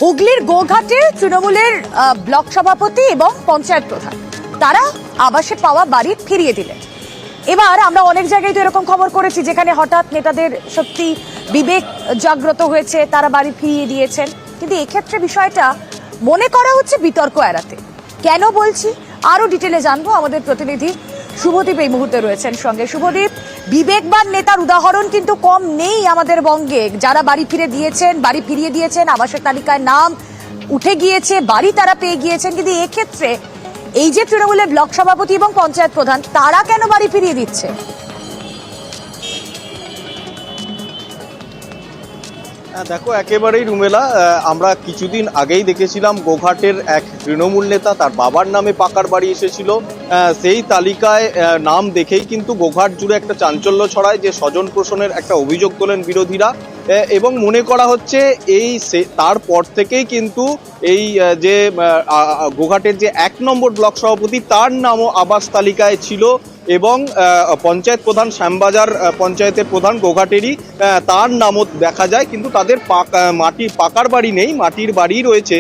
হুগলির গোঘাটে তৃণমূলের ব্লক সভাপতি এবং পঞ্চায়েত প্রধান তারা আবাসে পাওয়া বাড়ি ফিরিয়ে দিলেন। এবার আমরা অনেক জায়গায় তো এরকম খবর করেছি যেখানে হঠাৎ নেতাদের সত্যি বিবেক জাগ্রত হয়েছে, তারা বাড়ি ফিরিয়ে দিয়েছেন, কিন্তু এক্ষেত্রে বিষয়টা মনে করা হচ্ছে বিতর্ক এড়াতে। কেন বলছি আরো ডিটেলে জানবো, আমাদের প্রতিনিধি শুভদীপ এই মুহূর্তে রয়েছেন সঙ্গে। শুভদীপ, বিবেকবান নেতার উদাহরণ কিন্তু কম নেই আমাদের বঙ্গে, যারা বাড়ি ফিরিয়ে দিয়েছেন, আবাসের তালিকায় নাম উঠে গিয়েছে, বাড়ি তারা পেয়ে গিয়েছেন, কিন্তু এক্ষেত্রে এই যে তৃণমূলের ব্লক সভাপতি এবং পঞ্চায়েত প্রধান তারা কেন বাড়ি ফিরিয়ে দিচ্ছে? দেখো, একেবারেই রুমেলা, আমরা কিছুদিন আগেই দেখেছিলাম গোঘাটের এক তৃণমূল নেতা, তার বাবার নামে পাকার বাড়ি এসেছিল। সেই তালিকায় নাম দেখেই কিন্তু গোঘাট জুড়ে একটা চাঞ্চল্য ছড়ায়, যে স্বজন পোষণের একটা অভিযোগ তোলেন বিরোধীরা। এবং মনে করা হচ্ছে তারপর থেকেই কিন্তু এই যে গোঘাটের যে 1 নম্বর ব্লক সভাপতি, তার নামও আবাস তালিকায় ছিল। এবং পঞ্চায়েত প্রধান, শ্যামবাজার পঞ্চায়েতের প্রধান গোঘাটেরই, তার নামও দেখা যায়, কিন্তু তাদের পাকার বাড়ি নেই, মাটির বাড়ি রয়েছে।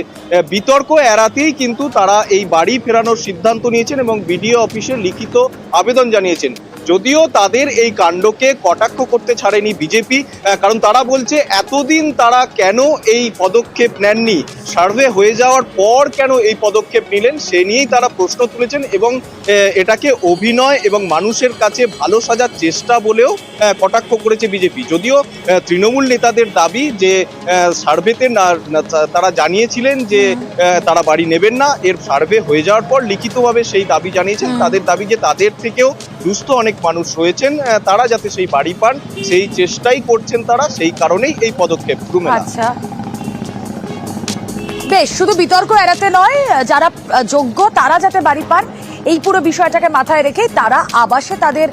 বিতর্ক এড়াতেই কিন্তু তারা এই বাড়ি ফেরানোর সিদ্ধান্ত নিয়েছেন এবং বিডিও অফিসে লিখিত আবেদন জানিয়েছেন। যদিও তাদের এই কাণ্ডকে কটাক্ষ করতে ছাড়েনি বিজেপি, কারণ তারা বলছে এতদিন তারা কেন এই পদক্ষেপ নেননি, সার্ভে হয়ে যাওয়ার পর কেন এই পদক্ষেপ নিলেন, সে নিয়েই তারা প্রশ্ন তুলেছেন এবং এটাকে অভিনয় এবং মানুষের কাছে ভালো সাজার চেষ্টা বলেও কটাক্ষ করেছে বিজেপি। যদিও তৃণমূল নেতাদের দাবি যে সার্ভেতে তারা জানিয়েছিলেন যে তারা বাড়ি নেবেন না, এর সার্ভে হয়ে যাওয়ার পর লিখিতভাবে সেই দাবি জানিয়েছেন। তাদের দাবি যে তাদের থেকেও দুস্থ অনেক মানুষ রয়েছেন, তারা যাতে সেই বাড়ি পান সেই চেষ্টাই করছেন তারা, সেই কারণেই এই পদক্ষেপ। আচ্ছা, বেশ, শুধু বিতর্ক এড়াতে নয়, যারা যোগ্য তারা যাতে বাড়ি পান এই পুরো বিষয়টাকে মাথায় রেখে তারা আবাসে তাদের